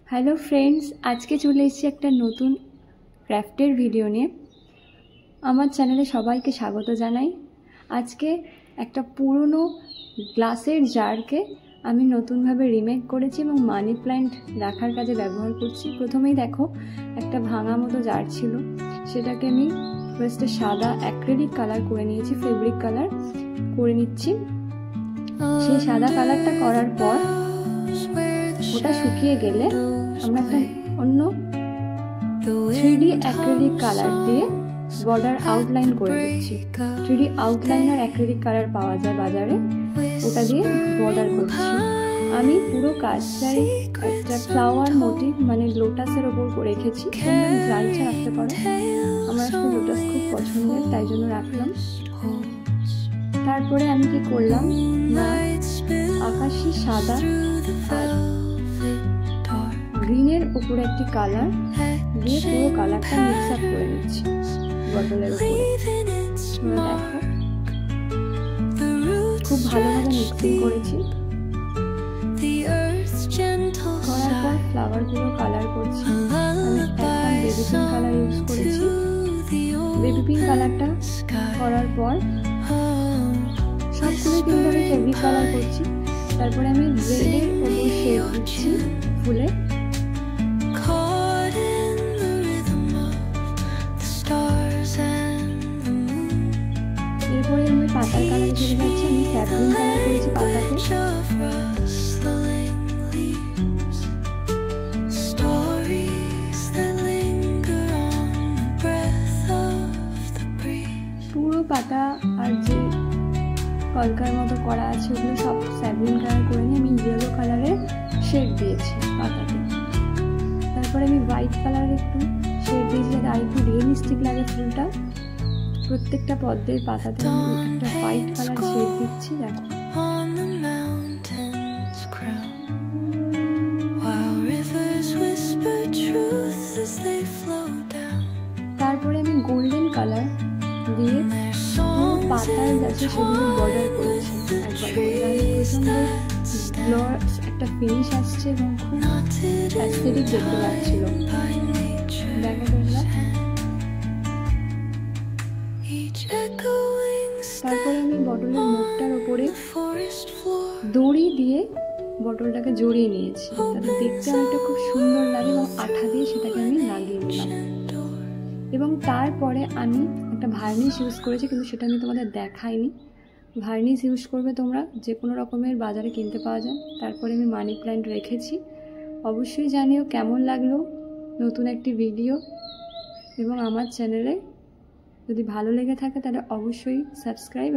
Hello friends, आज के चले एसेছি একটা নতুন ক্রাফটের ভিডিও নিয়ে। আমার চ্যানেলে সবাইকে স্বাগত জানাই। আজকে একটা পুরনো গ্লাসের জারকে আমি নতুনভাবে রিমেক করেছি এবং মানি প্ল্যান্ট রাখার কাজে ব্যবহার করছি। প্রথমেই দেখো একটা ভাঙা মতো জার ছিল, সেটাকে আমি ফার্স্টে সাদা অ্যাক্রিলিক কালার করে নিয়েছি, ফেব্রিক কালার করে নিচ্ছি। সেই সাদা কালারটা করার পর ওটা শুকিয়ে গেলে আমরা একটা অন্য 3D অ্যাক্রিলিক কালার দিয়ে বর্ডার আউটলাইন করে দিচ্ছি। 3D আউটলাইনার অ্যাক্রিলিক কালার পাওয়া যায় বাজারে, ওটা দিয়ে বর্ডার করছি। আমি পুরো কাজটাই একটা ফ্লাওয়ার মোটিভ মানে লোটাসের ওপর রেখেছি। তোমরা যা ইচ্ছা রাখতে পারো, আমার আসলে লোটাস খুব পছন্দের, তাই জন্য রাখলাম। তারপরে আমি কি করলাম না, আকাশি সাদা আর গ্রিনের উপরে একটি কালার দিয়ে পুরো কালারটা মিক্স আপ করে নিচ্ছি বটলের উপরে। দেখো খুব ভালোভাবে মিক্সিং করেছি। করার পর ফ্লাওয়ারগুলো কালার করছি। আমি একদম বেবি পিঙ্ক কালার ইউজ করেছি। বেবি পিঙ্ক কালারটা করার পর সবগুলোই কিন্তু আমি ফেব্রিক কালার করছি। তারপরে আমি রেডের উপর শেড দিচ্ছি ফুলে। এরপরে আমি পাতার কালার চলে যাচ্ছি। আমি স্যাপ্লিং কালার করেছি পাতাকে। পুরো পাতা আর যে কলকার মতো করা আছে ওগুলো সব স্যাপ্লিং কালার করে নিয়ে আমি ইয়েলো কালারের শেড দিয়েছি পাতাতে। তারপরে আমি হোয়াইট কালারের একটু শেড দিয়েছি যাতে আর একটু রিয়েলিস্টিক লাগে ফুলটা। প্রত্যেকটা পদ্মের পাতাতে আমি একটা হোয়াইট কালার শেড দিচ্ছি। দেখো তারপরে আমি গোল্ডেন কালার দিয়ে পাতার গাছে সেগুলো বর্ডার করেছি। একটা ফিনিশ আসছে এবং খুব অ্যাস্থেটিক দেখতে লাগছিল। দেখো তোমরা। তারপরে আমি বটলের মুখটার উপরে দড়ি দিয়ে বটলটাকে জড়িয়ে নিয়েছি, তাতে দেখতে অনেকটা খুব সুন্দর লাগে এবং আঠা দিয়ে সেটাকে আমি লাগিয়ে নিলাম। এবং তারপরে আমি একটা ভার্নিশ ইউজ করেছি, কিন্তু সেটা আমি তোমাদের দেখাইনি। ভার্নিশ ইউজ করবে তোমরা, যে কোনো রকমের বাজারে কিনতে পাওয়া যায়। তারপরে আমি মানি প্ল্যান্ট রেখেছি। অবশ্যই জানিও কেমন লাগলো নতুন একটি ভিডিও, এবং আমার চ্যানেলে যদি ভালো লেগে থাকে তাহলে অবশ্যই সাবস্ক্রাইব